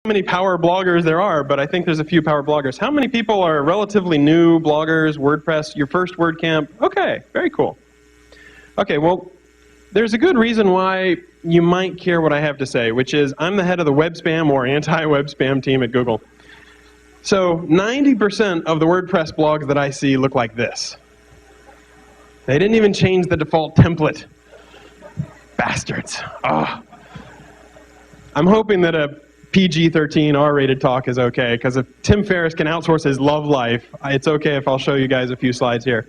many power bloggers there are, but I think there's a few power bloggers. How many people are relatively new bloggers, WordPress, your first WordCamp? Okay, very cool. Okay, well, there's a good reason why you might care what I have to say, which is I'm the head of the web spam or anti-web spam team at Google. So 90% of the WordPress blogs that I see look like this. They didn't even change the default template. Bastards. Oh. I'm hoping that a PG-13 R-rated talk is okay, because if Tim Ferriss can outsource his love life, it's okay if I'll show you guys a few slides here.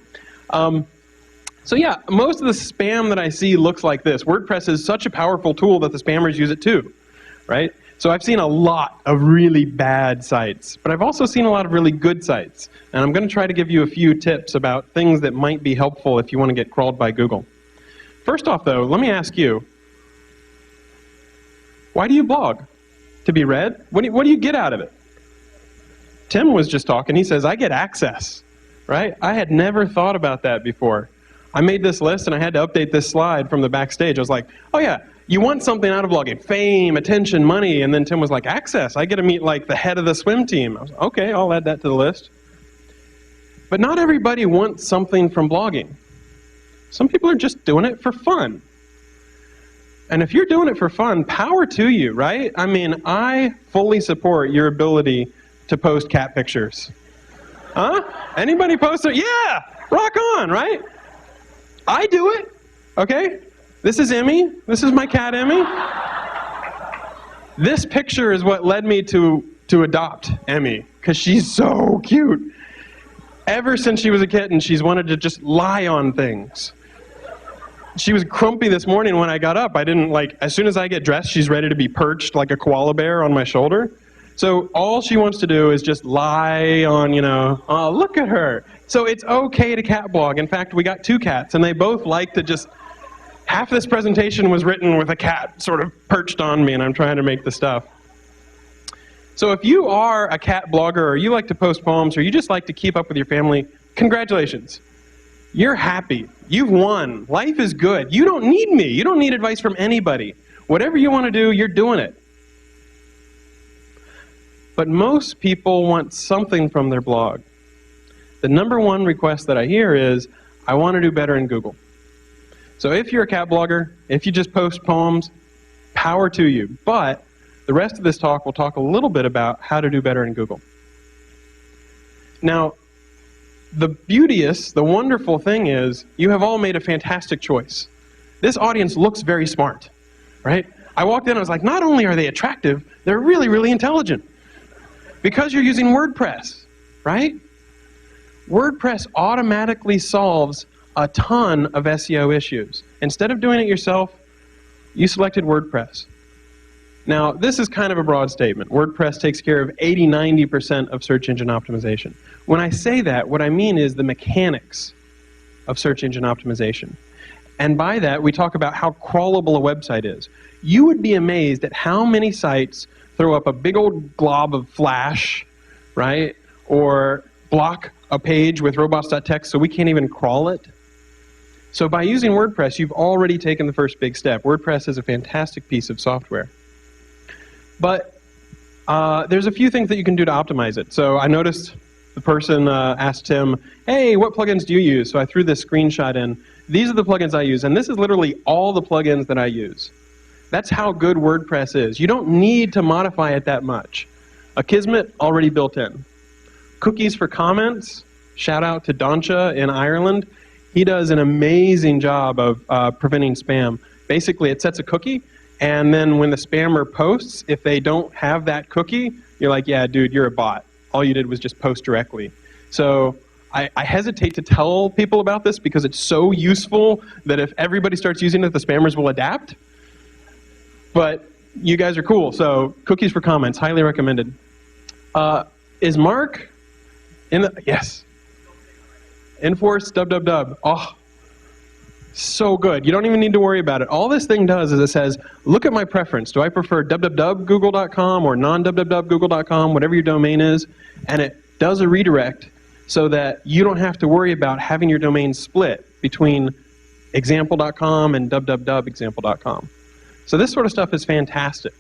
So yeah, most of the spam that I see looks like this. WordPress is such a powerful tool that the spammers use it too, right? So I've seen a lot of really bad sites, but I've also seen a lot of really good sites. And I'm going to try to give you a few tips about things that might be helpful if you want to get crawled by Google. First off though, let me ask you, why do you blog? To be read? What do you get out of it? Tim was just talking. He says, I get access, right? I had never thought about that before. I made this list and I had to update this slide from the backstage. I was like, oh yeah, you want something out of blogging, fame, attention, money, and then Tim was like, access. I get to meet like the head of the swim team. I was like, okay, I'll add that to the list. But not everybody wants something from blogging. Some people are just doing it for fun. And if you're doing it for fun, power to you, right? I mean, I fully support your ability to post cat pictures. Huh? Anybody post it? Yeah! Rock on, right? I do it, okay? This is Emmy. This is my cat, Emmy. This picture is what led me to adopt Emmy, because she's so cute. Ever since she was a kitten, she's wanted to just lie on things. She was grumpy this morning when I got up. I didn't as soon as I get dressed, she's ready to be perched like a koala bear on my shoulder. So all she wants to do is just lie on, oh, look at her. So it's okay to cat blog. In fact, we got 2 cats, and they both like to just, half this presentation was written with a cat sort of perched on me, and I'm trying to make the stuff. So if you are a cat blogger, or you like to post poems, or you just like to keep up with your family, congratulations. You're happy. You've won. Life is good. You don't need me. You don't need advice from anybody. Whatever you want to do, you're doing it. But most people want something from their blog. The #1 request that I hear is, I want to do better in Google. So if you're a cat blogger, if you just post poems, power to you. But the rest of this talk will talk a little bit about how to do better in Google. Now, the wonderful thing is, you have all made a fantastic choice. This audience looks very smart, right? I walked in, I was like, not only are they attractive, they're really, really intelligent. Because you're using WordPress, right? WordPress automatically solves a ton of SEO issues. Instead of doing it yourself, you selected WordPress. Now, this is kind of a broad statement. WordPress takes care of 80–90% of search engine optimization. When I say that, what I mean is the mechanics of search engine optimization. And by that, we talk about how crawlable a website is. You would be amazed at how many sites throw up a big old glob of Flash, right? Or block a page with robots.txt so we can't even crawl it. So by using WordPress, you've already taken the first big step. WordPress is a fantastic piece of software. But there's a few things that you can do to optimize it. So I noticed the person asked Tim, hey, what plugins do you use? So I threw this screenshot in. These are the plugins I use, and this is literally all the plugins that I use. That's how good WordPress is. You don't need to modify it that much. Akismet, already built in. Cookies for comments, shout out to Doncha in Ireland. He does an amazing job of preventing spam. Basically, it sets a cookie, and then when the spammer posts, if they don't have that cookie, you're like, yeah, dude, you're a bot. All you did was just post directly. So I hesitate to tell people about this because it's so useful that if everybody starts using it, the spammers will adapt. But you guys are cool, so cookies for comments, highly recommended. Is Mark in the, yes. Enforce www. Oh, so good. You don't even need to worry about it. All this thing does is it says, look at my preference. Do I prefer www.google.com or non-www.google.com, whatever your domain is, and it does a redirect so that you don't have to worry about having your domain split between example.com and www.example.com. So this sort of stuff is fantastic.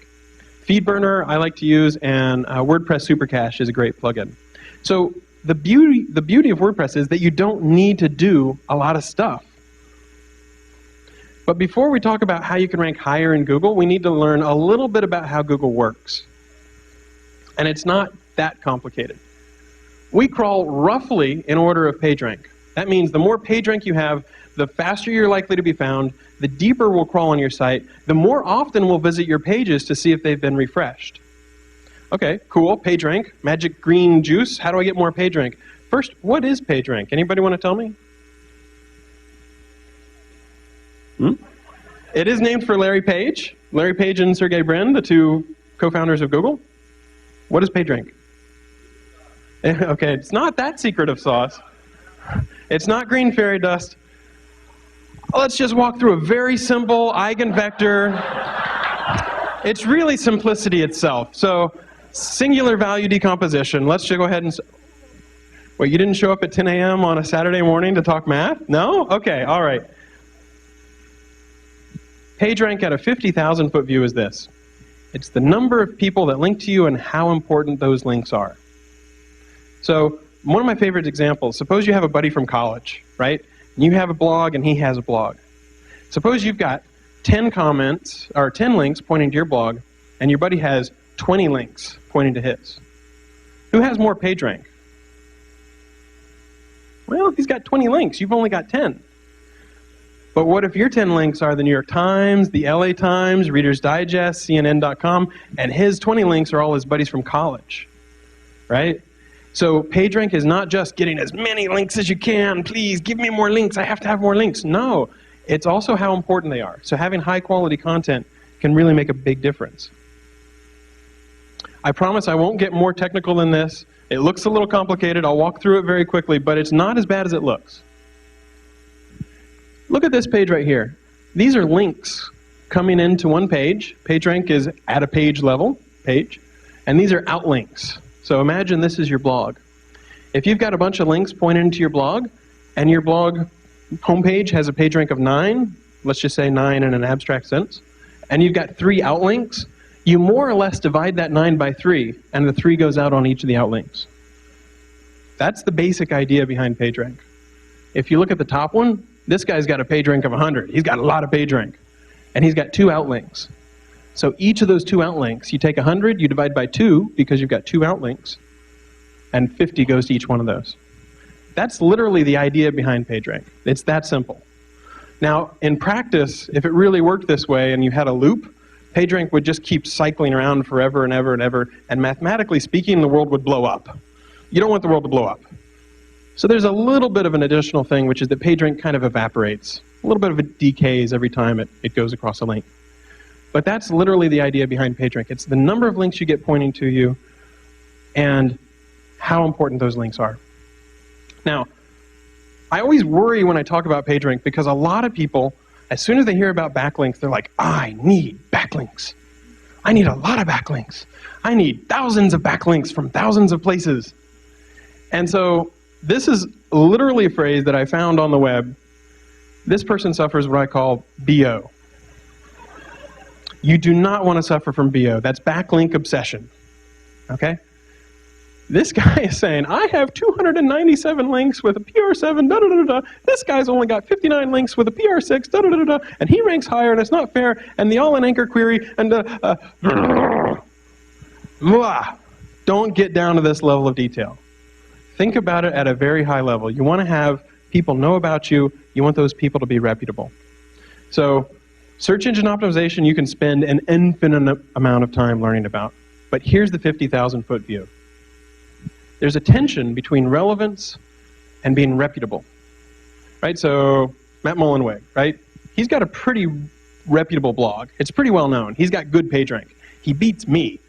FeedBurner I like to use, and WordPress Supercache is a great plugin. So the beauty of WordPress is that you don't need to do a lot of stuff. But before we talk about how you can rank higher in Google, we need to learn a little bit about how Google works. And it's not that complicated. We crawl roughly in order of PageRank. That means the more PageRank you have, the faster you're likely to be found, the deeper we'll crawl on your site, the more often we'll visit your pages to see if they've been refreshed. Okay, cool, PageRank, magic green juice. How do I get more PageRank? First, what is PageRank? Anybody want to tell me? It is named for Larry Page. Larry Page and Sergey Brin, the two co-founders of Google. What is PageRank? Okay, it's not that secret of sauce. It's not green fairy dust. Let's just walk through a very simple eigenvector. It's really simplicity itself. So, singular value decomposition. Let's just go ahead and... Wait, you didn't show up at 10 a.m. on a Saturday morning to talk math? No? Okay, all right. PageRank at a 50,000-foot view is this. It's the number of people that link to you and how important those links are. So, one of my favorite examples, suppose you have a buddy from college, right? And you have a blog and he has a blog. Suppose you've got 10 comments, or 10 links pointing to your blog, and your buddy has 20 links pointing to his. Who has more PageRank? Well, if he's got 20 links, you've only got 10. But what if your 10 links are the New York Times, the LA Times, Reader's Digest, CNN.com, and his 20 links are all his buddies from college, right? So PageRank is not just getting as many links as you can, please give me more links, I have to have more links. No, it's also how important they are. So having high quality content can really make a big difference. I promise I won't get more technical than this. It looks a little complicated, I'll walk through it very quickly, but it's not as bad as it looks. Look at this page right here. These are links coming into one page. PageRank is at a page level, page, and these are outlinks. So imagine this is your blog. If you've got a bunch of links pointing into your blog, and your blog homepage has a PageRank of 9, let's just say 9 in an abstract sense, and you've got 3 outlinks, you more or less divide that 9 by 3, and the 3 goes out on each of the outlinks. That's the basic idea behind PageRank. If you look at the top one, this guy's got a PageRank of 100. He's got a lot of PageRank. And he's got 2 outlinks. So each of those 2 outlinks, you take 100, you divide by 2, because you've got 2 outlinks, and 50 goes to each one of those. That's literally the idea behind PageRank. It's that simple. Now, in practice, if it really worked this way and you had a loop, PageRank would just keep cycling around forever and ever and ever, and mathematically speaking, the world would blow up. You don't want the world to blow up. So there's a little bit of an additional thing, which is that PageRank kind of evaporates. A little bit of it decays every time it goes across a link. But that's literally the idea behind PageRank. It's the number of links you get pointing to you and how important those links are. Now, I always worry when I talk about PageRank because a lot of people, as soon as they hear about backlinks, they're like, I need backlinks. I need a lot of backlinks. I need thousands of backlinks from thousands of places. And so this is literally a phrase that I found on the web. This person suffers what I call BO. You do not want to suffer from BO. That's backlink obsession. Okay? This guy is saying, I have 297 links with a PR7, da-da-da-da. This guy's only got 59 links with a PR6, da-da-da-da. And he ranks higher, and it's not fair, and the all-in anchor query, and don't get down to this level of detail. Think about it at a very high level. You want to have people know about you. You want those people to be reputable. So search engine optimization you can spend an infinite amount of time learning about. But here's the 50,000-foot view. There's a tension between relevance and being reputable. Right? So Matt Mullenweg, right? He's got a pretty reputable blog. It's pretty well known. He's got good PageRank. He beats me.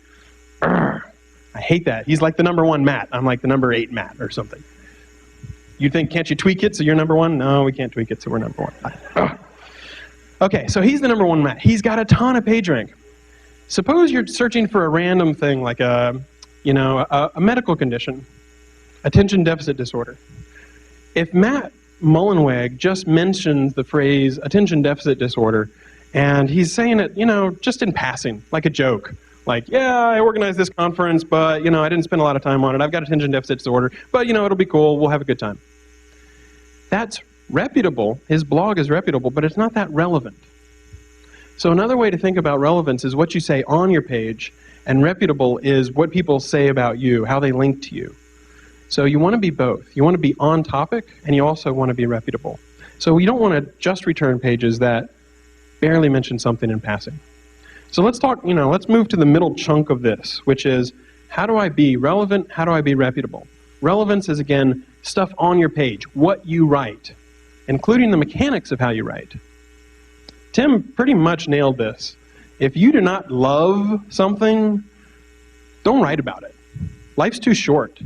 I hate that. He's like the #1 Matt. I'm like the #8 Matt or something. You think, can't you tweak it so you're #1? No, we can't tweak it so we're #1. Okay, so he's the #1 Matt. He's got a ton of PageRank. Suppose you're searching for a random thing like a medical condition, attention deficit disorder. If Matt Mullenweg just mentions the phrase attention deficit disorder, and he's saying it, just in passing, like a joke, Like, yeah, I organized this conference, but, I didn't spend a lot of time on it. I've got attention deficit disorder, but, it'll be cool. We'll have a good time. That's reputable. His blog is reputable, but it's not that relevant. So another way to think about relevance is what you say on your page, and reputable is what people say about you, how they link to you. So you want to be both. You want to be on topic, and you also want to be reputable. So you don't want to just return pages that barely mention something in passing. So let's talk, let's move to the middle chunk of this, which is, how do I be relevant? How do I be reputable? Relevance is, again, stuff on your page, what you write, including the mechanics of how you write. Tim pretty much nailed this. If you do not love something, don't write about it. Life's too short.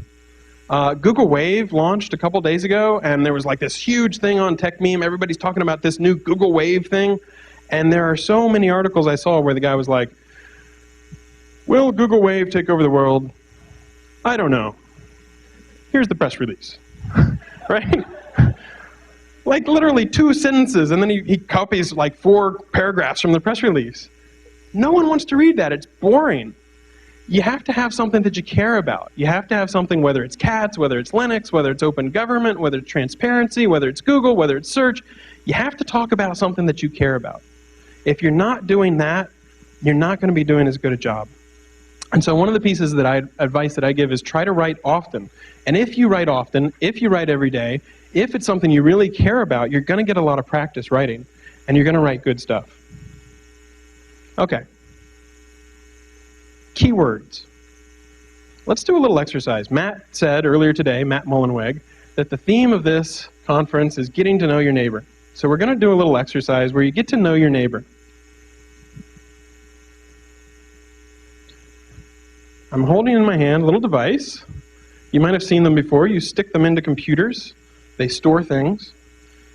Google Wave launched a couple days ago, and there was like this huge thing on TechMeme. Everybody's talking about this new Google Wave thing. And there are so many articles I saw where the guy was like, will Google Wave take over the world? I don't know. Here's the press release. Right? Like literally 2 sentences, and then he copies like 4 paragraphs from the press release. No one wants to read that. It's boring. You have to have something that you care about. You have to have something, whether it's cats, whether it's Linux, whether it's open government, whether it's transparency, whether it's Google, whether it's search. You have to talk about something that you care about. If you're not doing that, you're not going to be doing as good a job. And so one of the pieces that advice that I give is try to write often. And if you write often, if you write every day, if it's something you really care about, you're going to get a lot of practice writing, and you're going to write good stuff. Okay. Keywords. Let's do a little exercise. Matt said earlier today, Matt Mullenweg, that the theme of this conference is getting to know your neighbor. So we're going to do a little exercise where you get to know your neighbor. I'm holding in my hand a little device. You might have seen them before. You stick them into computers. They store things.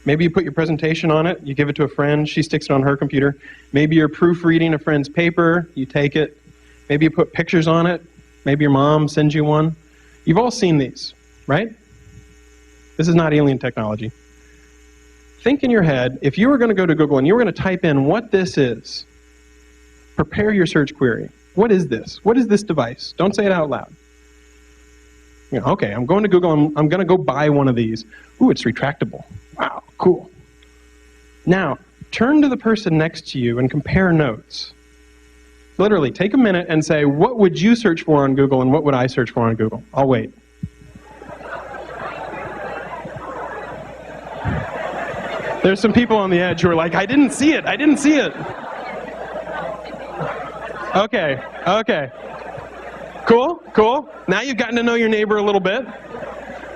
Maybe you put your presentation on it. You give it to a friend. She sticks it on her computer. Maybe you're proofreading a friend's paper. You take it. Maybe you put pictures on it. Maybe your mom sends you one. You've all seen these, right? This is not alien technology. Think in your head, if you were going to go to Google and you were going to type in what this is, prepare your search query. What is this? What is this device? Don't say it out loud. Okay, I'm going to Google. I'm going to go buy one of these. Ooh, it's retractable. Wow, cool. Now, turn to the person next to you and compare notes. Literally, take a minute and say, what would you search for on Google and what would I search for on Google? I'll wait. There's some people on the edge who are like, I didn't see it. I didn't see it. Okay, okay. Cool, cool. Now you've gotten to know your neighbor a little bit.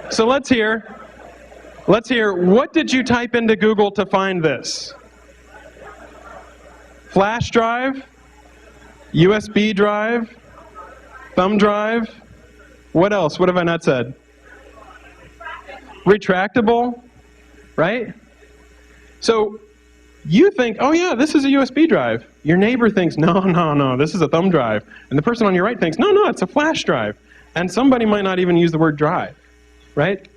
So let's hear, what did you type into Google to find this? Flash drive? USB drive? Thumb drive? What else? What have I not said? Retractable, right? So you think, oh yeah, this is a USB drive. Your neighbor thinks, no, no, no, this is a thumb drive. And the person on your right thinks, no, no, it's a flash drive. And somebody might not even use the word drive, right?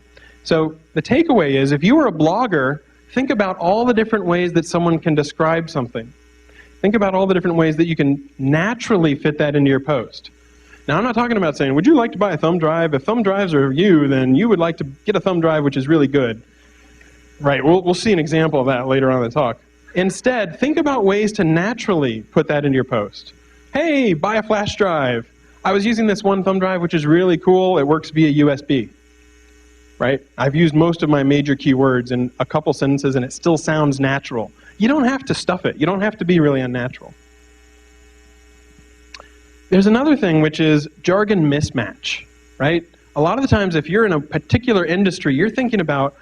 So the takeaway is, if you were a blogger, think about all the different ways that someone can describe something. Think about all the different ways that you can naturally fit that into your post. Now, I'm not talking about saying, would you like to buy a thumb drive? If thumb drives are you, then you would like to get a thumb drive which is really good. Right, we'll see an example of that later on in the talk. Instead, think about ways to naturally put that into your post. Hey, buy a flash drive. I was using this one thumb drive which is really cool. It works via USB. Right? I've used most of my major keywords in a couple sentences and it still sounds natural. You don't have to stuff it. You don't have to be really unnatural. There's another thing which is jargon mismatch, right? A lot of the times if you're in a particular industry, you're thinking about,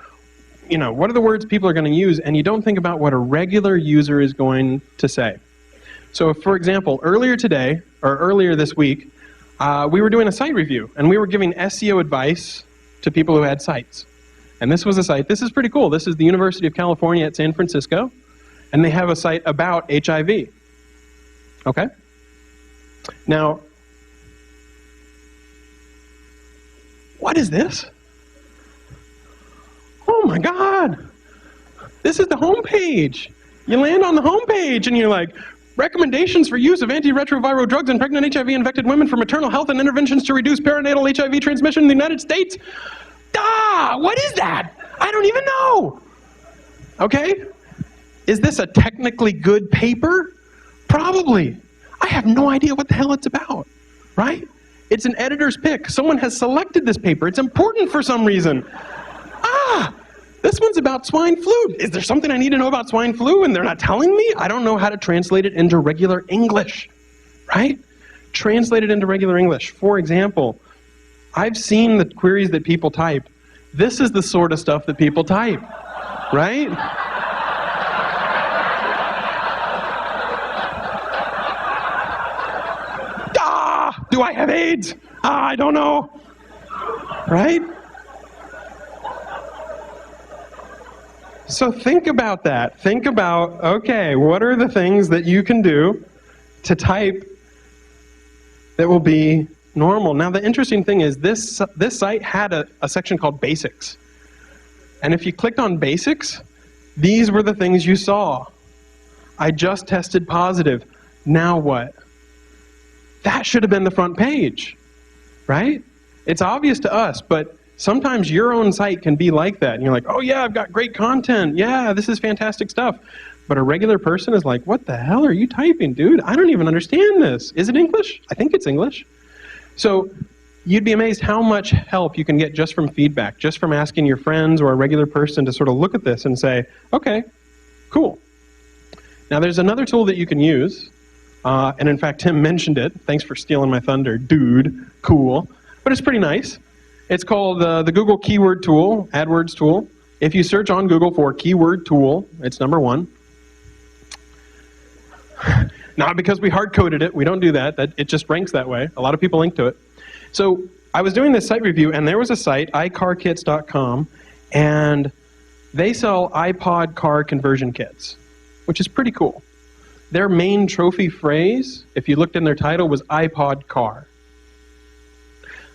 what are the words people are going to use, and you don't think about what a regular user is going to say. So if, for example, earlier today, or earlier this week, we were doing a site review, and we were giving SEO advice to people who had sites. And this was a site, this is pretty cool. This is the University of California at San Francisco, and they have a site about HIV. Okay? Now, what is this? Oh my God, this is the home page. You land on the home page and you're like, Recommendations for use of antiretroviral drugs in pregnant HIV-infected women for maternal health and interventions to reduce perinatal HIV transmission in the United States. What is that? I don't even know. Okay? Is this a technically good paper? Probably. I have no idea what the hell it's about, right? It's an editor's pick. Someone has selected this paper. It's important for some reason. This one's about swine flu. Is there something I need to know about swine flu and they're not telling me? I don't know how to translate it into regular English, right? Translate it into regular English. For example, I've seen the queries that people type. This is the sort of stuff that people type, right? Do I have AIDS? I don't know, right? So think about that. Think about, okay, what are the things that you can do to type that will be normal? Now, the interesting thing is this site had a section called Basics. And if you clicked on Basics, these were the things you saw. I just tested positive. Now what? That should have been the front page, right? It's obvious to us, but sometimes your own site can be like that. And you're like, oh yeah, I've got great content. Yeah, this is fantastic stuff. But a regular person is like, what the hell are you typing, dude? I don't even understand this. Is it English? I think it's English. So you'd be amazed how much help you can get just from feedback, just from asking your friends or a regular person to sort of look at this and say, okay, cool. Now there's another tool that you can use. And in fact, Tim mentioned it. Thanks for stealing my thunder, dude. Cool. But it's pretty nice. It's called the Google Keyword Tool, AdWords tool. If you search on Google for keyword tool, it's #1. Not because we hard-coded it. We don't do that. It just ranks that way. A lot of people link to it. So I was doing this site review, and there was a site, iCarKits.com, and they sell iPod car conversion kits, which is pretty cool. Their main trophy phrase, if you looked in their title, was iPod car.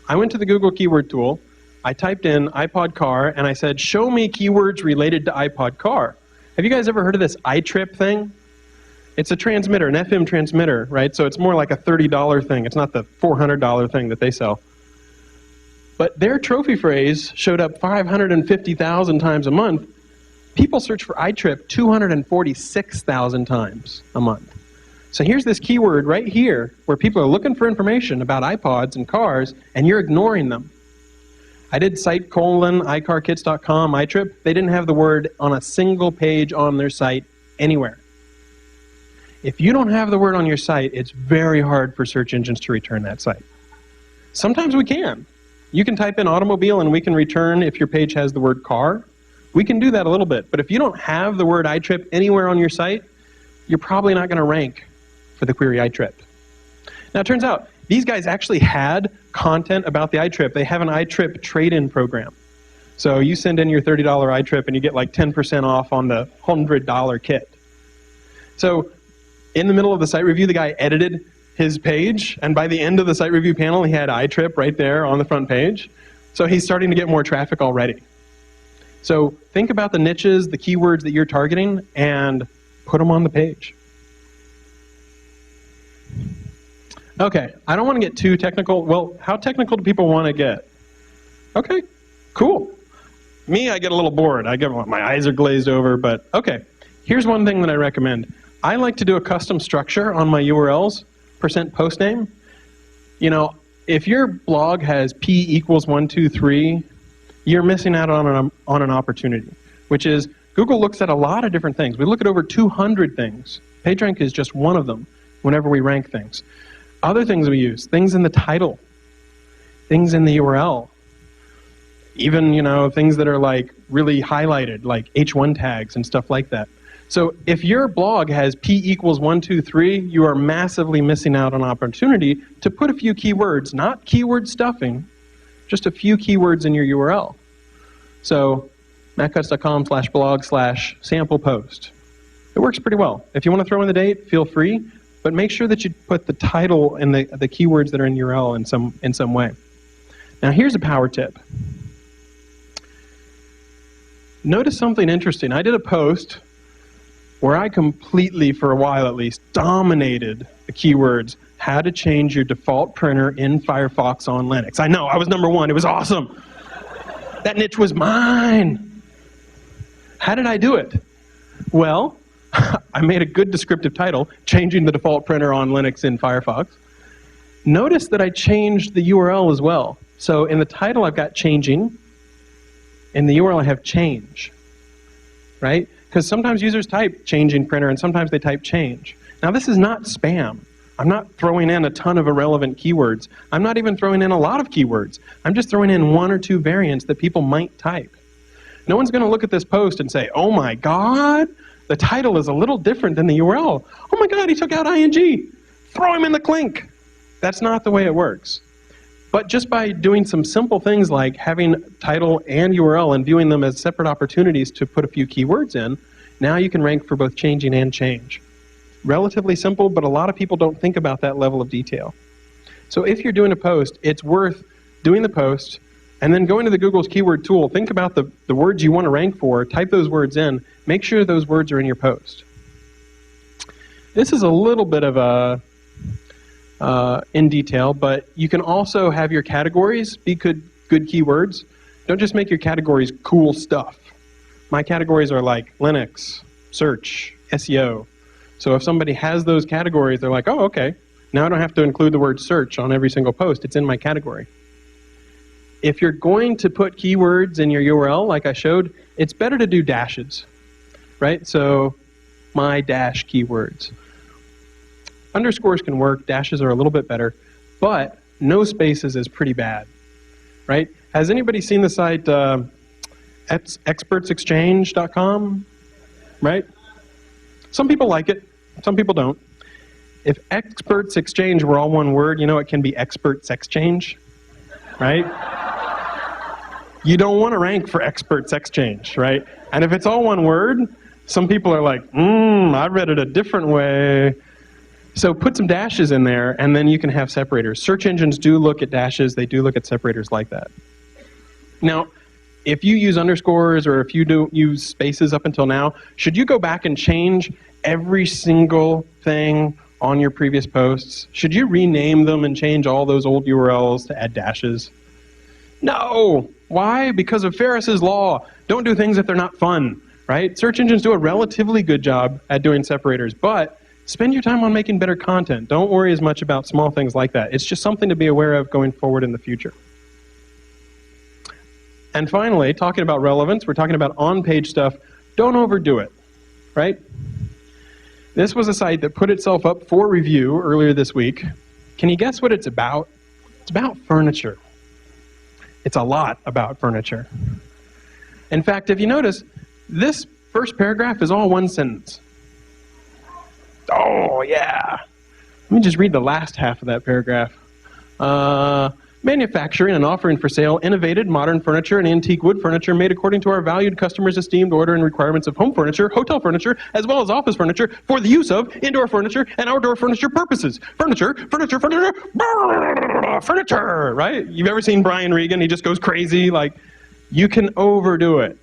I went to the Google keyword tool, I typed in iPod car, and I said, show me keywords related to iPod car. Have you guys ever heard of this iTrip thing? It's a transmitter, an FM transmitter, right? So it's more like a $30 thing. It's not the $400 thing that they sell. But their trophy phrase showed up 550,000 times a month. People search for iTrip 246,000 times a month. So here's this keyword right here where people are looking for information about iPods and cars, and you're ignoring them. I did site : iCarKits.com, iTrip. They didn't have the word on a single page on their site anywhere. If you don't have the word on your site, it's very hard for search engines to return that site. Sometimes we can. You can type in automobile and we can return if your page has the word car. We can do that a little bit. But if you don't have the word iTrip anywhere on your site, you're probably not going to rank for the query iTrip. Now it turns out these guys actually had content about the iTrip. They have an iTrip trade-in program. So you send in your $30 iTrip and you get like 10% off on the $100 kit. So in the middle of the site review, the guy edited his page, and by the end of the site review panel, he had iTrip right there on the front page. So he's starting to get more traffic already. So think about the niches, the keywords that you're targeting, and put them on the page. Okay, I don't want to get too technical. Well, how technical do people want to get? Okay, cool. Me, I get a little bored. My eyes are glazed over, but okay. Here's one thing that I recommend. I like to do a custom structure on my URLs, %postname. You know, if your blog has p = 1, 2, 3, you're missing out on an opportunity, which is Google looks at a lot of different things. We look at over 200 things. PageRank is just one of them whenever we rank things. Other things we use, things in the title, things in the URL, even, you know, things that are like really highlighted, like H1 tags and stuff like that. So if your blog has p = 1, 2, 3, you are massively missing out on opportunity to put a few keywords, not keyword stuffing, just a few keywords in your URL. So mattcutts.com/blog/sample post. It works pretty well. If you want to throw in the date, feel free, but make sure that you put the title and the keywords that are in URL in some way. Now here's a power tip. Notice something interesting. I did a post where I completely, for a while at least, dominated the keywords, how to change your default printer in Firefox on Linux. I know, I was #1. It was awesome. That niche was mine. How did I do it? Well, I made a good descriptive title, Changing the Default Printer on Linux in Firefox. Notice that I changed the URL as well. So in the title I've got changing, in the URL I have change, right? Because sometimes users type changing printer and sometimes they type change. Now this is not spam. I'm not throwing in a ton of irrelevant keywords. I'm not even throwing in a lot of keywords. I'm just throwing in 1 or 2 variants that people might type. No one's going to look at this post and say, oh my God, the title is a little different than the URL. Oh my God, he took out ing. Throw him in the clink. That's not the way it works. But just by doing some simple things like having title and URL and viewing them as separate opportunities to put a few keywords in, now you can rank for both changing and change. Relatively simple, but a lot of people don't think about that level of detail. So if you're doing a post, it's worth doing the post and then going to the Google's keyword tool, think about the words you want to rank for, type those words in, make sure those words are in your post. This is a little bit of a in detail, but you can also have your categories be good keywords. Don't just make your categories cool stuff. My categories are like Linux, search, SEO. So if somebody has those categories, they're like, oh, okay, now I don't have to include the word search on every single post. It's in my category. If you're going to put keywords in your URL, like I showed, it's better to do dashes, right? So my dash keywords. Underscores can work, dashes are a little bit better, but no spaces is pretty bad, right? Has anybody seen the site expertsexchange.com, right? Some people like it, some people don't. If Experts Exchange were all one word, you know it can be Experts Exchange, right? You don't want to rank for Experts Exchange, right? And if it's all one word, some people are like, I read it a different way. So put some dashes in there, and then you can have separators. Search engines do look at dashes. They do look at separators like that. Now, if you use underscores or if you don't use spaces up until now, should you go back and change every single thing on your previous posts? Should you rename them and change all those old URLs to add dashes? No! Why? Because of Ferris's law. Don't do things if they're not fun, right? Search engines do a relatively good job at doing separators, but spend your time on making better content. Don't worry as much about small things like that. It's just something to be aware of going forward in the future. And finally, talking about relevance, we're talking about on-page stuff. Don't overdo it, right? This was a site that put itself up for review earlier this week. Can you guess what it's about? It's about furniture. It's a lot about furniture. In fact, if you notice, this first paragraph is all one sentence. Oh, yeah. Let me just read the last half of that paragraph. Manufacturing and offering for sale innovative modern furniture and antique wood furniture made according to our valued customers' esteemed order and requirements of home furniture, hotel furniture, as well as office furniture for the use of indoor furniture and outdoor furniture purposes. Furniture, furniture, furniture, furniture, right? You've ever seen Brian Regan? He just goes crazy. Like, you can overdo it.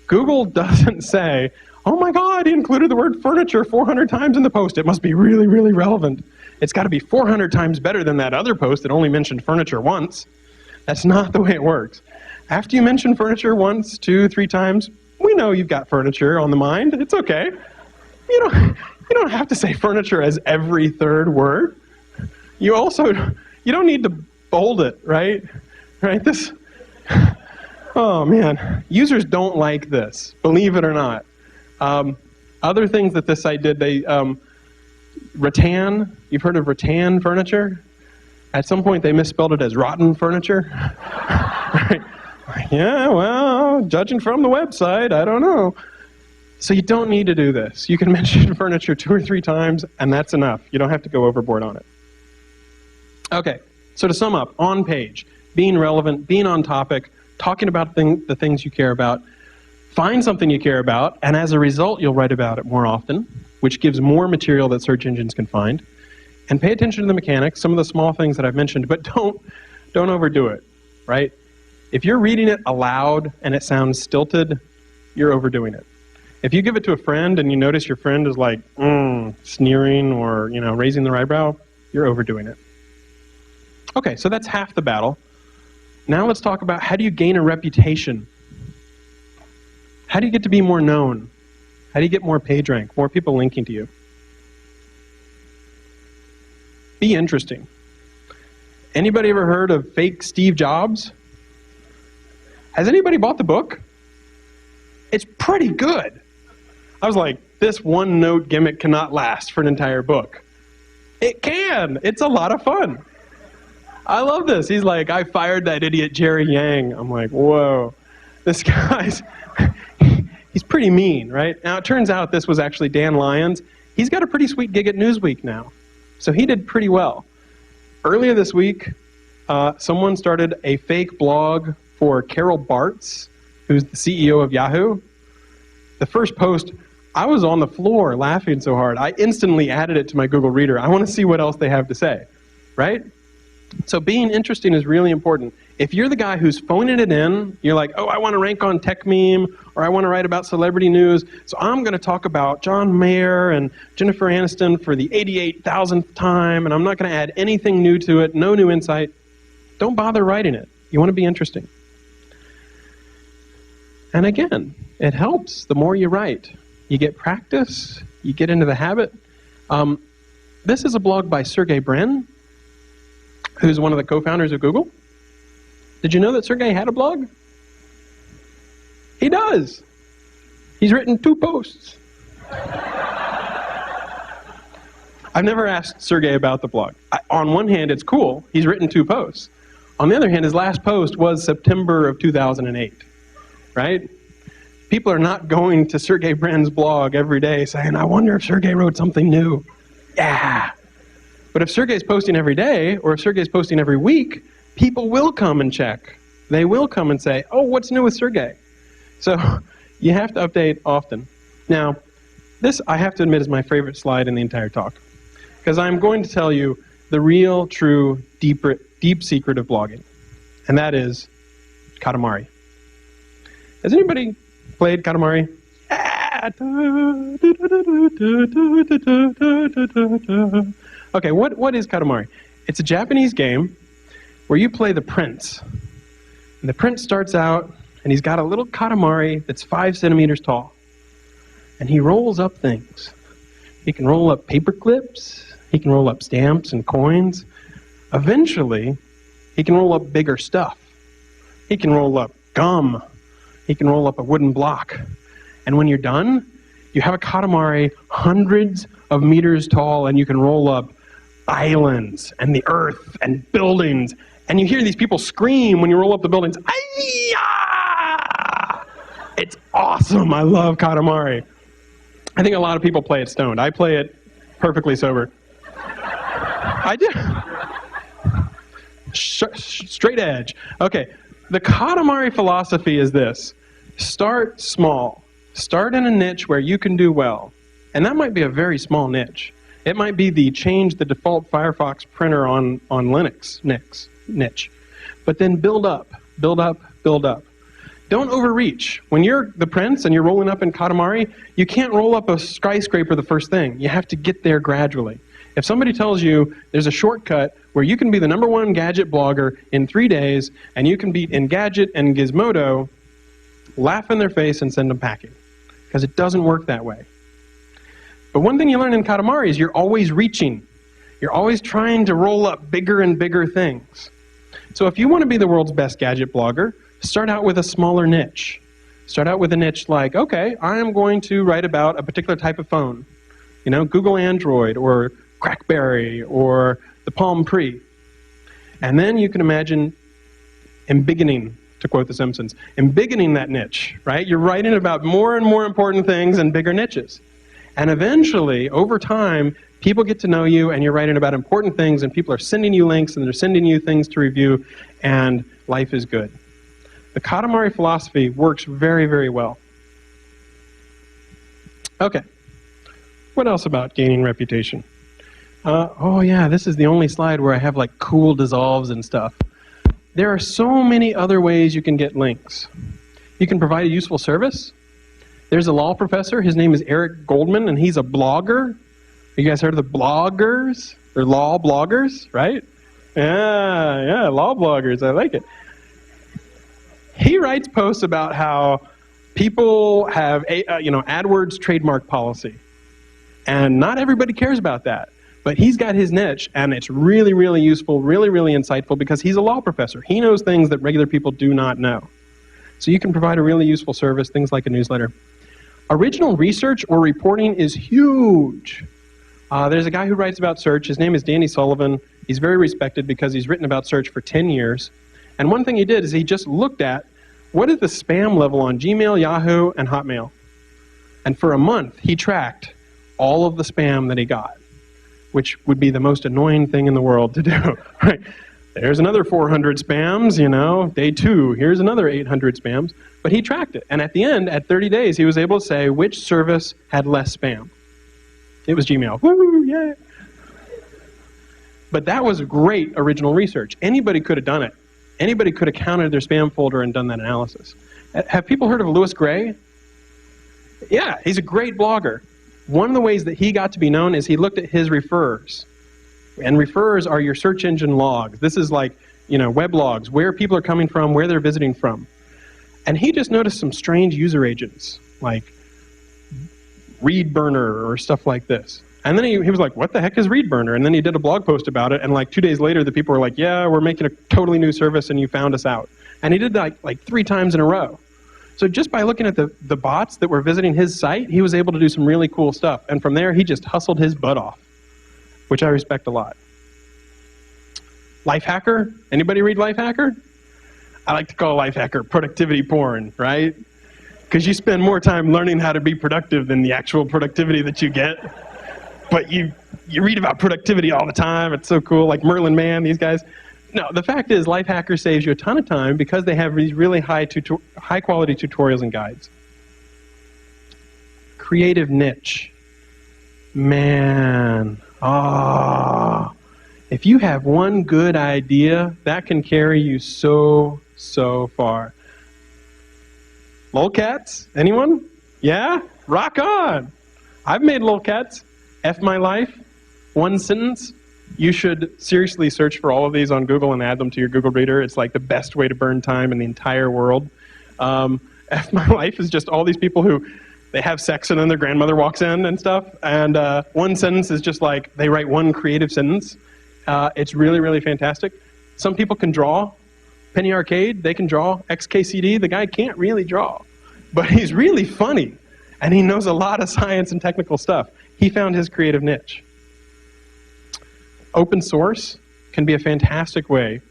Google doesn't say, oh my God, he included the word furniture 400 times in the post. It must be really, really relevant. It's got to be 400 times better than that other post that only mentioned furniture once. That's not the way it works. After you mention furniture once, 2, 3 times, we know you've got furniture on the mind. It's okay. You don't have to say furniture as every third word. You don't need to bold it, right? Right? Oh man, users don't like this, believe it or not. Other things that this site did, they rattan. You've heard of rattan furniture? At some point, they misspelled it as rotten furniture. Right? Yeah, well, judging from the website, I don't know. So you don't need to do this. You can mention furniture 2 or 3 times, and that's enough. You don't have to go overboard on it. Okay, so to sum up, on page, being relevant, being on topic, talking about the things you care about. Find something you care about, and as a result, you'll write about it more often, which gives more material that search engines can find. And pay attention to the mechanics, some of the small things that I've mentioned, but don't overdo it, right? If you're reading it aloud and it sounds stilted, you're overdoing it. If you give it to a friend and you notice your friend is like sneering or raising their eyebrow, you're overdoing it. Okay, so that's half the battle. Now let's talk about how do you gain a reputation? How do you get to be more known? How do you get more page rank, more people linking to you? Be interesting. Anybody ever heard of fake Steve Jobs? Has anybody bought the book? It's pretty good. I was like, this one note gimmick cannot last for an entire book. It can. It's a lot of fun. I love this. He's like, I fired that idiot Jerry Yang. I'm like, whoa. This guy's, he's pretty mean, right? Now, it turns out this was actually Dan Lyons. He's got a pretty sweet gig at Newsweek now. So he did pretty well. Earlier this week, someone started a fake blog for Carol Bartz, who's the CEO of Yahoo. The first post, I was on the floor laughing so hard, I instantly added it to my Google Reader. I want to see what else they have to say, right? So being interesting is really important. If you're the guy who's phoning it in, you're like, oh, I want to rank on Tech Meme, or I want to write about celebrity news, so I'm going to talk about John Mayer and Jennifer Aniston for the 88,000th time, and I'm not going to add anything new to it, no new insight. Don't bother writing it. You want to be interesting. And again, it helps the more you write. You get practice, you get into the habit. This is a blog by Sergey Brin, who's one of the co-founders of Google. Did you know that Sergey had a blog? He does. He's written 2 posts. I've never asked Sergey about the blog. On one hand, it's cool. He's written 2 posts. On the other hand, his last post was September of 2008, right? People are not going to Sergey Brin's blog every day saying, I wonder if Sergey wrote something new. Yeah. But if Sergey's posting every day, or if Sergey's posting every week, people will come and check. They will come and say, oh, what's new with Sergey? So you have to update often. Now, this, I have to admit, is my favorite slide in the entire talk, because I'm going to tell you the real, true, deep secret of blogging, and that is Katamari. Has anybody played Katamari? Okay, what is Katamari? It's a Japanese game where you play the prince. And the prince starts out, and he's got a little Katamari that's 5 centimeters tall. And he rolls up things. He can roll up paper clips. He can roll up stamps and coins. Eventually, he can roll up bigger stuff. He can roll up gum. He can roll up a wooden block. And when you're done, you have a Katamari hundreds of meters tall, and you can roll up islands and the earth and buildings. And you hear these people scream when you roll up the buildings. Ay-ya! It's awesome. I love Katamari. I think a lot of people play it stoned. I play it perfectly sober. I do. Straight edge. Okay, the Katamari philosophy is this. Start small. Start in a niche where you can do well. And that might be a very small niche. It might be the change the default Firefox printer on Linux niche. But then build up, build up, build up. Don't overreach. When you're the prince and you're rolling up in Katamari, you can't roll up a skyscraper the first thing. You have to get there gradually. If somebody tells you there's a shortcut where you can be the #1 gadget blogger in 3 days, and you can beat Engadget and Gizmodo, laugh in their face and send them packing. Because it doesn't work that way. But one thing you learn in Katamari is you're always reaching. You're always trying to roll up bigger and bigger things. So if you want to be the world's best gadget blogger, start out with a smaller niche. Start out with a niche like, okay, I am going to write about a particular type of phone. You know, Google Android or Crackberry or the Palm Pre. And then you can imagine embiggening, to quote The Simpsons, embiggening that niche, right? You're writing about more and more important things in bigger niches. And eventually, over time, people get to know you, and you're writing about important things, and people are sending you links, and they're sending you things to review, and life is good. The Katamari philosophy works very, very well. Okay. What else about gaining reputation? Oh yeah, this is the only slide where I have like cool dissolves and stuff. There are so many other ways you can get links. You can provide a useful service. There's a law professor. His name is Eric Goldman, and he's a blogger. You guys heard of the bloggers? They're law bloggers, right? Yeah, law bloggers. I like it. He writes posts about how people have AdWords trademark policy, and not everybody cares about that. But he's got his niche, and it's really, really useful, really, really insightful, because he's a law professor. He knows things that regular people do not know. So you can provide a really useful service, things like a newsletter. Original research or reporting is huge. There's a guy who writes about search. His name is Danny Sullivan. He's very respected because he's written about search for 10 years. And one thing he did is he just looked at what is the spam level on Gmail, Yahoo, and Hotmail. And for a month, he tracked all of the spam that he got, which would be the most annoying thing in the world to do. Right? There's another 400 spams, day 2, here's another 800 spams. But he tracked it. And at the end, at 30 days, he was able to say which service had less spam. It was Gmail. Woo, yay! But that was great original research. Anybody could have done it. Anybody could have counted their spam folder and done that analysis. Have people heard of Louis Gray? Yeah, he's a great blogger. One of the ways that he got to be known is he looked at his referrers. And referrers are your search engine logs. This is like, web logs, where people are coming from, where they're visiting from. And he just noticed some strange user agents, like ReadBurner or stuff like this. And then he was like, what the heck is ReadBurner? And then he did a blog post about it, and like 2 days later, the people were like, yeah, we're making a totally new service, and you found us out. And he did that like 3 times in a row. So just by looking at the bots that were visiting his site, he was able to do some really cool stuff. And from there, he just hustled his butt off, which I respect a lot. Lifehacker? Anybody read Lifehacker? I like to call Lifehacker productivity porn, right? Because you spend more time learning how to be productive than the actual productivity that you get. But you read about productivity all the time. It's so cool, like Merlin Mann, these guys. No, the fact is Lifehacker saves you a ton of time because they have these really high-quality tutorials and guides. Creative niche. Man, if you have one good idea, that can carry you so far. Lolcats? Anyone? Yeah? Rock on! I've made lolcats. F my life. One sentence. You should seriously search for all of these on Google and add them to your Google Reader. It's like the best way to burn time in the entire world. F my life is just all these people who they have sex and then their grandmother walks in and stuff. And one sentence is just like they write one creative sentence. It's really, really fantastic. Some people can draw. Penny Arcade, they can draw. XKCD, the guy can't really draw. But he's really funny. And he knows a lot of science and technical stuff. He found his creative niche. Open source can be a fantastic way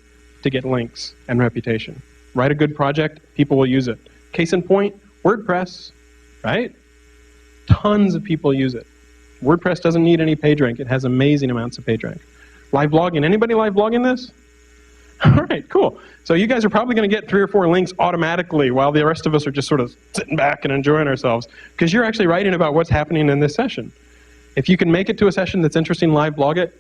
to get links and reputation. Write a good project, people will use it. Case in point, WordPress, right? Tons of people use it. WordPress doesn't need any PageRank. It has amazing amounts of PageRank. Live blogging. Anybody live blogging this? All right, cool. So you guys are probably going to get 3 or 4 links automatically while the rest of us are just sort of sitting back and enjoying ourselves because you're actually writing about what's happening in this session. If you can make it to a session that's interesting, live blog it.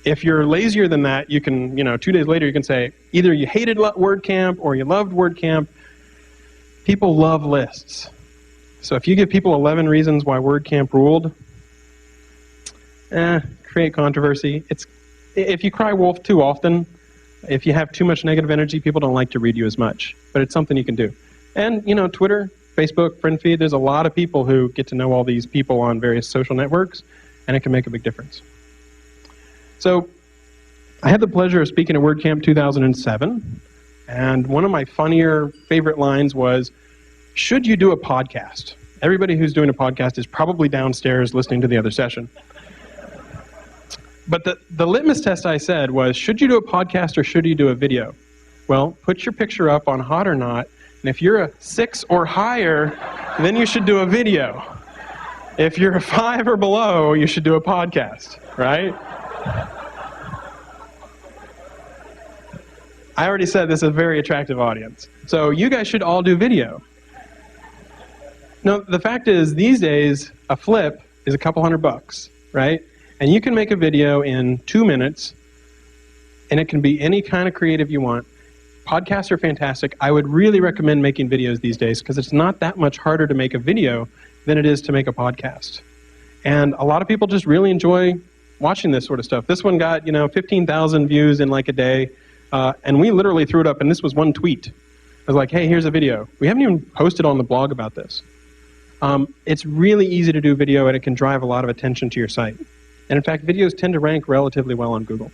If you're lazier than that, you can, 2 days later, you can say either you hated WordCamp or you loved WordCamp. People love lists. So if you give people 11 reasons why WordCamp ruled, create controversy. If you cry wolf too often, if you have too much negative energy, people don't like to read you as much. But it's something you can do. And, Twitter, Facebook, friend feed, there's a lot of people who get to know all these people on various social networks, and it can make a big difference. So I had the pleasure of speaking at WordCamp 2007, and one of my funnier favorite lines was, should you do a podcast? Everybody who's doing a podcast is probably downstairs listening to the other session. But the litmus test I said was, should you do a podcast or should you do a video? Well, put your picture up on Hot or Not, and if you're a 6 or higher, then you should do a video. If you're a 5 or below, you should do a podcast, right? I already said this is a very attractive audience. So you guys should all do video. Now, the fact is, these days, a flip is a couple $100, right? And you can make a video in 2 minutes, and it can be any kind of creative you want. podcasts are fantastic. I would really recommend making videos these days because it's not that much harder to make a video than it is to make a podcast. And a lot of people just really enjoy watching this sort of stuff. This one got, 15,000 views in like a day, and we literally threw it up, and this was one tweet. I was like, hey, here's a video. We haven't even posted on the blog about this. It's really easy to do video, and it can drive a lot of attention to your site. And in fact, videos tend to rank relatively well on Google.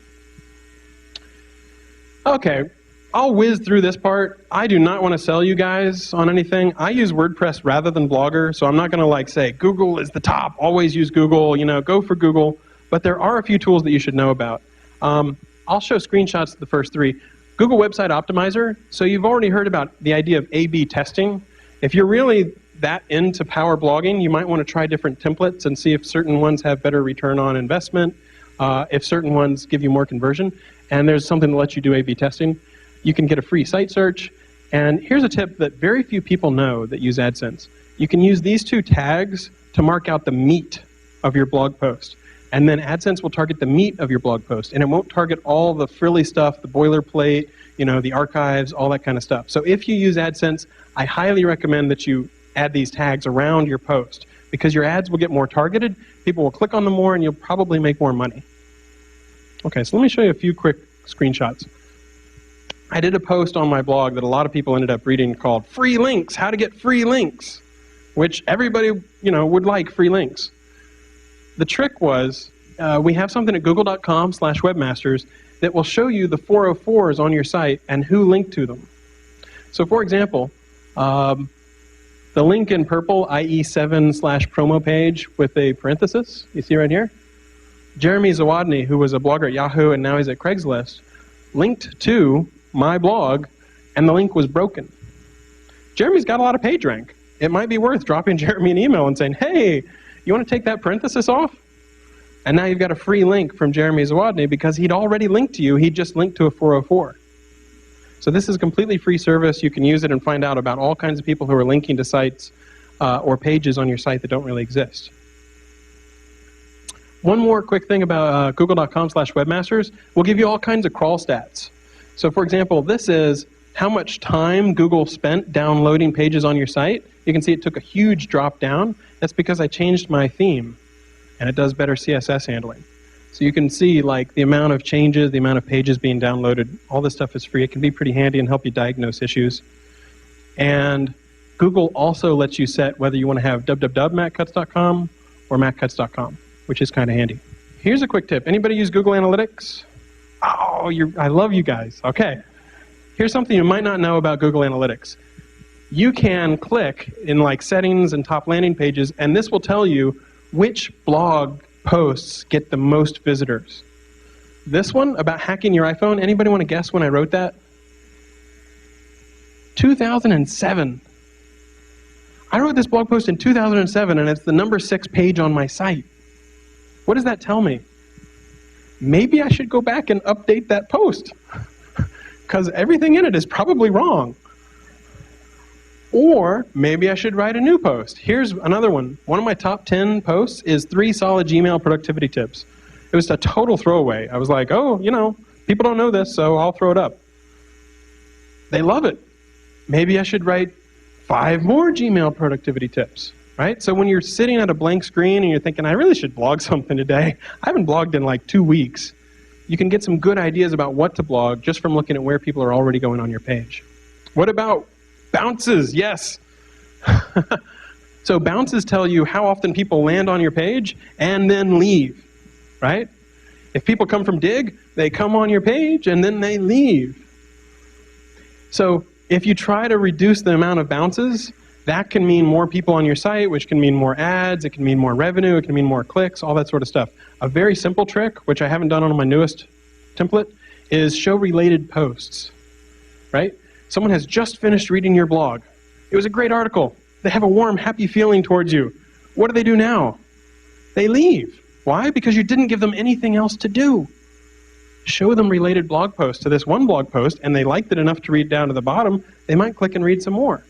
Okay, I'll whiz through this part. I do not want to sell you guys on anything. I use WordPress rather than Blogger, so I'm not going to say Google is the top, always use Google, go for Google. But there are a few tools that you should know about. I'll show screenshots of the first three. Google Website Optimizer. So you've already heard about the idea of A/B testing. If you're really that into power blogging, you might want to try different templates and see if certain ones have better return on investment, if certain ones give you more conversion. And there's something that lets you do A/B testing. You can get a free site search. And here's a tip that very few people know that use AdSense. You can use these two tags to mark out the meat of your blog post. And then AdSense will target the meat of your blog post, and it won't target all the frilly stuff, the boilerplate, the archives, all that kind of stuff. So if you use AdSense, I highly recommend that you add these tags around your post, because your ads will get more targeted, people will click on them more, and you'll probably make more money. Okay, so let me show you a few quick screenshots. I did a post on my blog that a lot of people ended up reading called Free Links, How to Get Free Links, which everybody, would like free links. The trick was, we have something at google.com/webmasters that will show you the 404s on your site and who linked to them. So for example, the link in purple, IE7/promo page with a parenthesis, you see right here? Jeremy Zawadny, who was a blogger at Yahoo and now he's at Craigslist, linked to my blog, and the link was broken. Jeremy's got a lot of page rank. It might be worth dropping Jeremy an email and saying, hey, you want to take that parenthesis off? And now you've got a free link from Jeremy Zawadny because he'd already linked to you. He just linked to a 404. So this is a completely free service. You can use it and find out about all kinds of people who are linking to sites or pages on your site that don't really exist. One more quick thing about google.com/webmasters. We'll give you all kinds of crawl stats. So for example, this is how much time Google spent downloading pages on your site. You can see it took a huge drop down. That's because I changed my theme, and it does better CSS handling. So you can see the amount of changes, the amount of pages being downloaded. All this stuff is free. It can be pretty handy and help you diagnose issues. And Google also lets you set whether you want to have www.mattcutts.com or mattcutts.com, which is kind of handy. Here's a quick tip. Anybody use Google Analytics? Oh, I love you guys. Okay. Here's something you might not know about Google Analytics. You can click in settings and top landing pages, and this will tell you which blog posts get the most visitors. This one about hacking your iPhone, anybody want to guess when I wrote that? 2007. I wrote this blog post in 2007, and it's the number 6 page on my site. What does that tell me? Maybe I should go back and update that post, because everything in it is probably wrong. Or maybe I should write a new post. Here's another one. One of my top 10 posts is 3 solid Gmail productivity tips. It was a total throwaway. I was like, oh, people don't know this, so I'll throw it up. They love it. Maybe I should write 5 more Gmail productivity tips, right? So when you're sitting at a blank screen and you're thinking, I really should blog something today. I haven't blogged in 2 weeks. You can get some good ideas about what to blog just from looking at where people are already going on your page. What about bounces? Yes. So bounces tell you how often people land on your page and then leave, right? If people come from Dig, they come on your page and then they leave. So if you try to reduce the amount of bounces, that can mean more people on your site, which can mean more ads, it can mean more revenue, it can mean more clicks, all that sort of stuff. A very simple trick, which I haven't done on my newest template, is show related posts, right? Someone has just finished reading your blog. It was a great article. They have a warm, happy feeling towards you. What do now? They leave. Why? Because you didn't give them anything else to do. Show them related blog posts to this one blog post, and they liked it enough to read down to the bottom, they might click and read some more.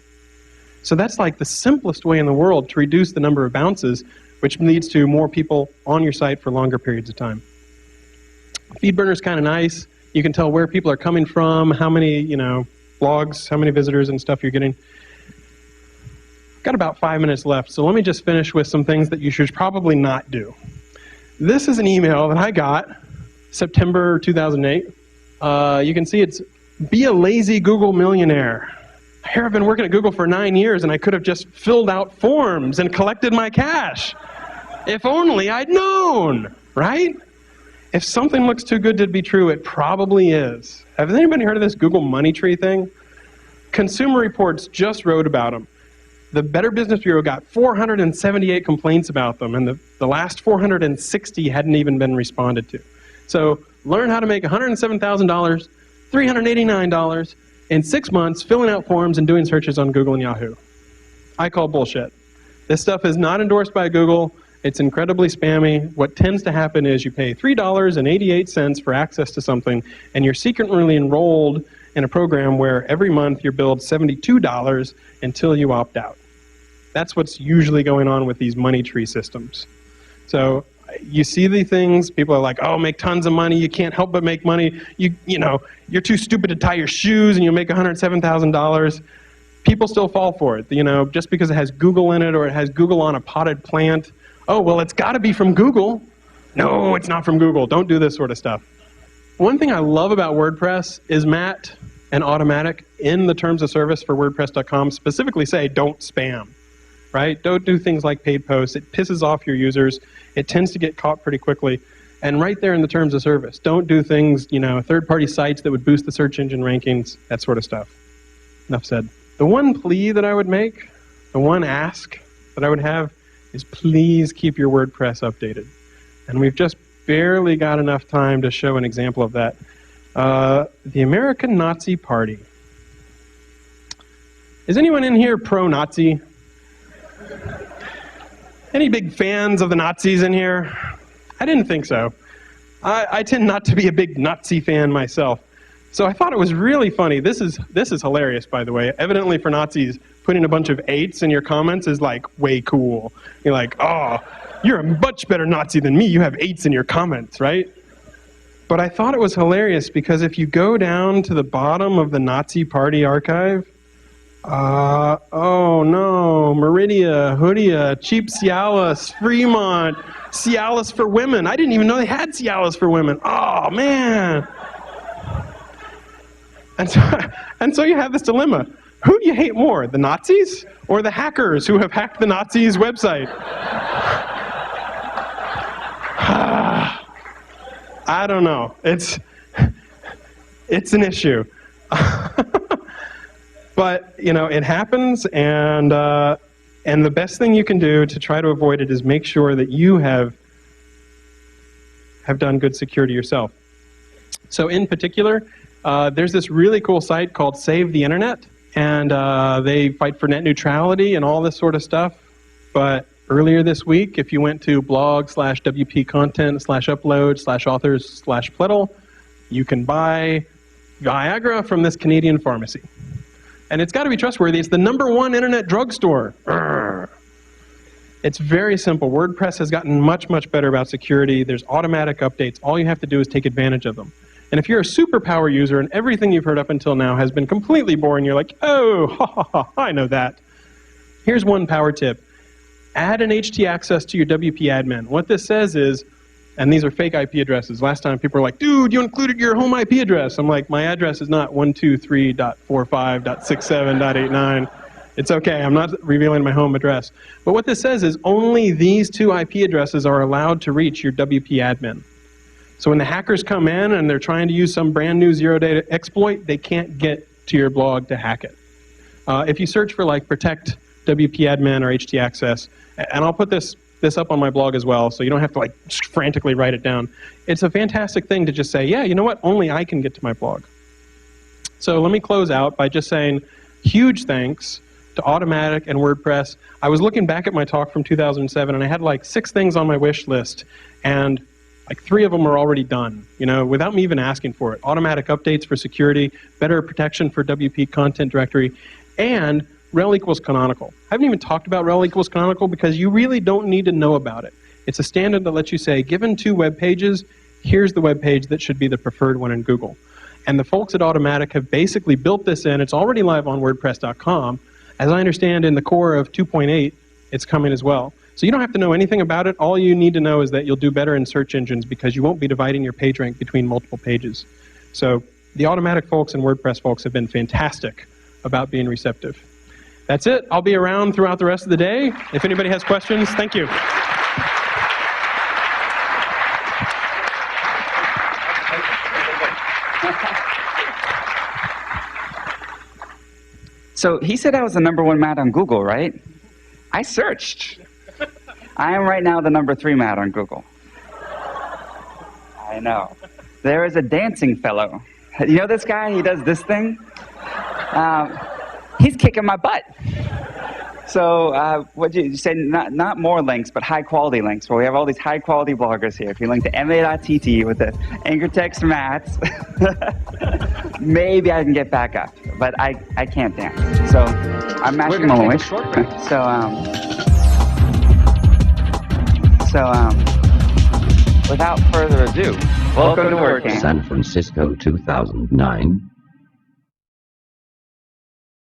So that's the simplest way in the world to reduce the number of bounces, which leads to more people on your site for longer periods of time. FeedBurner's kind of nice. You can tell where people are coming from, how many, blogs, how many visitors and stuff you're getting. Got about 5 minutes left, so let me just finish with some things that you should probably not do. This is an email that I got September 2008. You can see it's, be a lazy Google millionaire. Here I've been working at Google for 9 years and I could have just filled out forms and collected my cash. If only I'd known, right? If something looks too good to be true, it probably is. Has anybody heard of this Google Money Tree thing? Consumer Reports just wrote about them. The Better Business Bureau got 478 complaints about them, and the last 460 hadn't even been responded to. So learn how to make $107,000, $389 in 6 months, filling out forms and doing searches on Google and Yahoo. I call bullshit. This stuff is not endorsed by Google. It's incredibly spammy. What tends to happen is you pay $3.88 for access to something, and you're secretly enrolled in a program where every month you're billed $72 until you opt out. That's what's usually going on with these money tree systems. So you see the things, people are like, oh, make tons of money, you can't help but make money, you're too stupid to tie your shoes and you'll make $107,000. People still fall for it, just because it has Google in it or it has Google on a potted plant. Oh, well, it's got to be from Google. No, it's not from Google. Don't do this sort of stuff. One thing I love about WordPress is Matt and Automatic in the terms of service for WordPress.com specifically say don't spam, right? Don't do things like paid posts. It pisses off your users. It tends to get caught pretty quickly. And right there in the terms of service, don't do things, third-party sites that would boost the search engine rankings, that sort of stuff. Enough said. The one plea that I would make, the one ask that I would have is please keep your WordPress updated. And we've just barely got enough time to show an example of that. The American Nazi Party. Is anyone in here pro-Nazi? Any big fans of the Nazis in here? I didn't think so. I tend not to be a big Nazi fan myself. So I thought it was really funny. This is hilarious, by the way. Evidently for Nazis, putting a bunch of 8s in your comments is like way cool. You're like, oh, you're a much better Nazi than me. You have 8s in your comments, right? But I thought it was hilarious because if you go down to the bottom of the Nazi Party archive, oh no, Meridia, Hoodia, Cheap Cialis, Fremont, Cialis for women. I didn't even know they had Cialis for women. Oh man. And so you have this dilemma. Who do you hate more, the Nazis or the hackers who have hacked the Nazis' website? I don't know. It's an issue. But, it happens, and the best thing you can do to try to avoid it is make sure that you have done good security yourself. So in particular, there's this really cool site called Save the Internet, and they fight for net neutrality and all this sort of stuff. But earlier this week, if you went to blog/wp-content/upload/authors/pletl, you can buy Viagra from this Canadian pharmacy. And it's got to be trustworthy. It's the #1 internet drugstore. It's very simple. WordPress has gotten much, much better about security. There's automatic updates. All you have to do is take advantage of them. And if you're a superpower user and everything you've heard up until now has been completely boring, you're like, oh, ha, ha, ha, I know that. Here's one power tip. Add an htaccess to your WP admin. What this says is, and these are fake IP addresses. Last time people were like, dude, you included your home IP address. I'm like, my address is not 123.45.67.89. It's okay, I'm not revealing my home address. But what this says is only these 2 IP addresses are allowed to reach your WP admin. So when the hackers come in and they're trying to use some brand new zero-day exploit, they can't get to your blog to hack it. If you search for like protect WP admin or htaccess, and I'll put this up on my blog as well, so you don't have to like frantically write it down. It's a fantastic thing to just say, yeah, you know what, only I can get to my blog. So let me close out by just saying huge thanks to Automatic and WordPress. I was looking back at my talk from 2007, and I had like 6 things on my wish list, and like 3 of them are already done, without me even asking for it. Automatic updates for security, better protection for WP content directory, and rel equals canonical. I haven't even talked about rel equals canonical because you really don't need to know about it. It's a standard that lets you say, given 2 web pages, here's the web page that should be the preferred one in Google. And the folks at Automatic have basically built this in. It's already live on WordPress.com. As I understand, in the core of 2.8, it's coming as well. So you don't have to know anything about it. All you need to know is that you'll do better in search engines because you won't be dividing your page rank between multiple pages. So the Automatic folks and WordPress folks have been fantastic about being receptive. That's it. I'll be around throughout the rest of the day. If anybody has questions, thank you. So he said I was the #1 mat on Google, right? I searched. I am right now the #3 mat on Google. I know. There is a dancing fellow. You know this guy? He does this thing. He's kicking my butt. So what you say? Not more links, but high quality links. Well, we have all these high quality bloggers here. If you link to ma.tt with the anchor text mats, maybe I can get back up. But I can't dance. So I'm matching my way. So without further ado, welcome to WordCamp. San Francisco 2009.